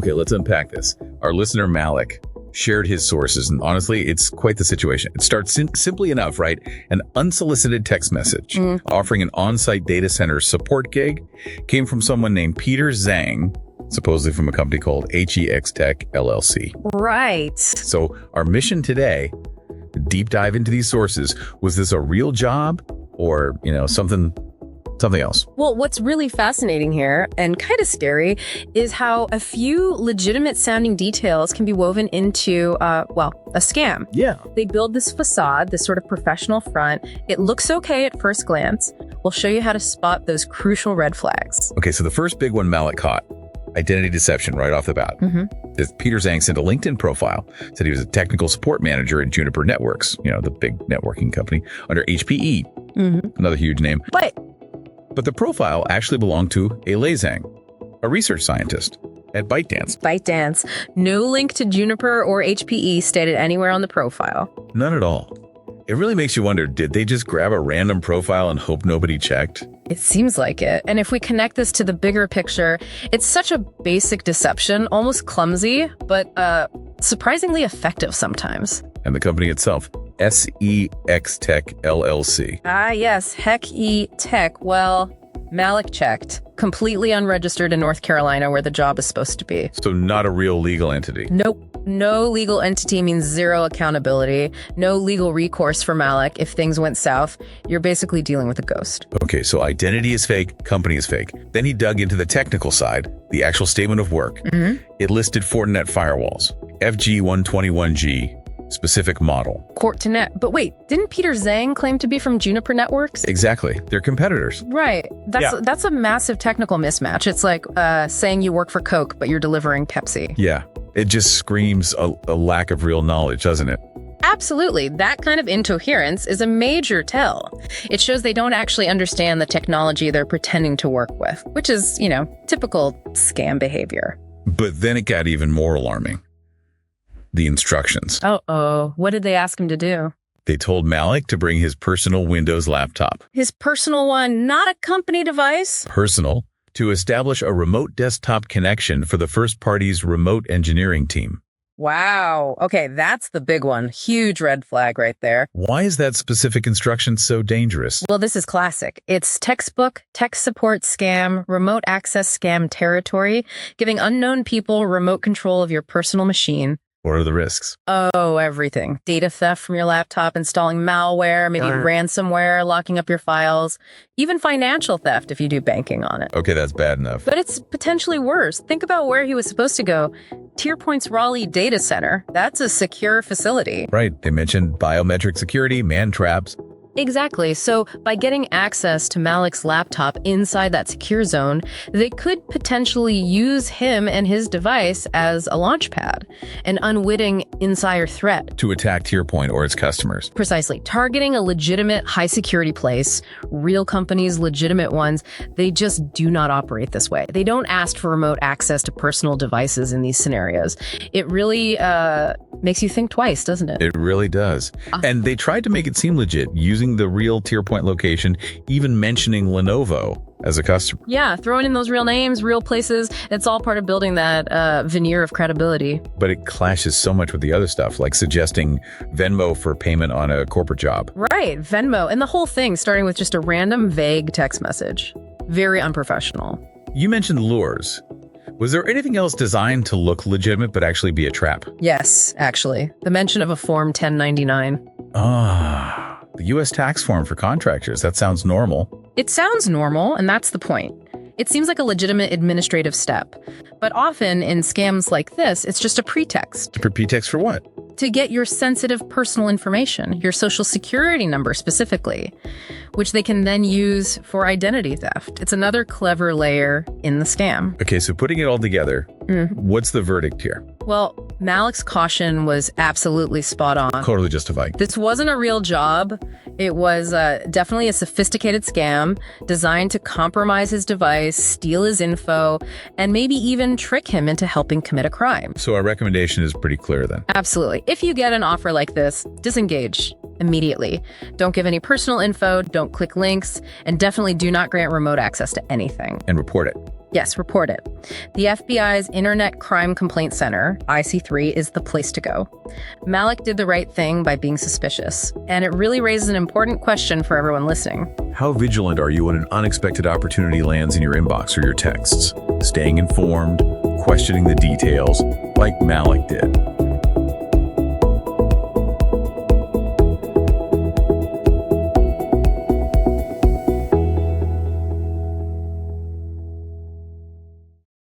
Okay, let's unpack this. Our listener, Malick, shared his sources, and honestly, it's quite the situation. It starts simply enough, right? An unsolicited text message offering an on-site data center support gig came from someone named Peter Zhang, supposedly from a company called HEXTECH LLC. Right. So our mission today, deep dive into these sources. Was this a real job or, something else? Well, what's really fascinating here and kind of scary is how a few legitimate sounding details can be woven into, a scam. Yeah. They build this facade, this sort of professional front. It looks okay at first glance. We'll show you how to spot those crucial red flags. Okay, so the first big one Malick caught, identity deception right off the bat. This Peter Zhang sent a LinkedIn profile, said he was a technical support manager at Juniper Networks, the big networking company, under HPE, another huge name. But the profile actually belonged to a Zhang, a research scientist at ByteDance. ByteDance. No link to Juniper or HPE stated anywhere on the profile. None at all. It really makes you wonder, did they just grab a random profile and hope nobody checked? It seems like it. And if we connect this to the bigger picture, it's such a basic deception, almost clumsy, but surprisingly effective sometimes. And the company itself, HEXTECH LLC. Ah, yes, HEXTECH. Well, Malick checked. Completely unregistered in North Carolina, where the job is supposed to be. So not a real legal entity? Nope. No legal entity means zero accountability. No legal recourse for Malick if things went south. You're basically dealing with a ghost. Okay, so identity is fake, company is fake. Then he dug into the technical side, the actual statement of work. It listed Fortinet firewalls, FG121G, specific model. Fortinet. But wait, didn't Peter Zhang claim to be from Juniper Networks? Exactly. They're competitors. Right. That's a massive technical mismatch. It's like saying you work for Coke, but you're delivering Pepsi. Yeah. It just screams a lack of real knowledge, doesn't it? Absolutely. That kind of incoherence is a major tell. It shows they don't actually understand the technology they're pretending to work with, which is, typical scam behavior. But then it got even more alarming. The instructions. Uh-oh. What did they ask him to do? They told Malick to bring his personal Windows laptop. His personal one, not a company device? Personal. To establish a remote desktop connection for the first party's remote engineering team. Wow. Okay, that's the big one. Huge red flag right there. Why is that specific instruction so dangerous? Well, this is classic. It's textbook, tech support scam, remote access scam territory, giving unknown people remote control of your personal machine. What are the risks? Oh, everything. Data theft from your laptop, installing malware, maybe ransomware, locking up your files, even financial theft if you do banking on it. Okay, that's bad enough. But it's potentially worse. Think about where he was supposed to go. TierPoint's Raleigh data center. That's a secure facility. Right. They mentioned biometric security, man traps. Exactly. So by getting access to Malick's laptop inside that secure zone, they could potentially use him and his device as a launch pad, an unwitting insider threat. To attack TierPoint or its customers. Precisely. Targeting a legitimate high security place, real companies, legitimate ones, they just do not operate this way. They don't ask for remote access to personal devices in these scenarios. It really makes you think twice, doesn't it? It really does. And they tried to make it seem legit, using the real TierPoint location, even mentioning Lenovo as a customer. Yeah, throwing in those real names, real places. It's all part of building that veneer of credibility. But it clashes so much with the other stuff, like suggesting Venmo for payment on a corporate job. Right, Venmo. And the whole thing starting with just a random, vague text message. Very unprofessional. You mentioned lures. Was there anything else designed to look legitimate but actually be a trap? Yes, actually. The mention of a Form 1099. The U.S. tax form for contractors. That sounds normal. It sounds normal, and that's the point. It seems like a legitimate administrative step. But often in scams like this, it's just a pretext. A pretext for what? To get your sensitive personal information, your social security number specifically, which they can then use for identity theft. It's another clever layer in the scam. Okay, so putting it all together, what's the verdict here? Well, Malick's caution was absolutely spot on. Totally justified. This wasn't a real job. It was definitely a sophisticated scam designed to compromise his device, steal his info, and maybe even trick him into helping commit a crime. So our recommendation is pretty clear then. Absolutely. If you get an offer like this, disengage immediately. Don't give any personal info, don't click links, and definitely do not grant remote access to anything. And report it. Yes, report it. The FBI's Internet Crime Complaint Center, IC3, is the place to go. Malick did the right thing by being suspicious, and it really raises an important question for everyone listening. How vigilant are you when an unexpected opportunity lands in your inbox or your texts? Staying informed, questioning the details, like Malick did.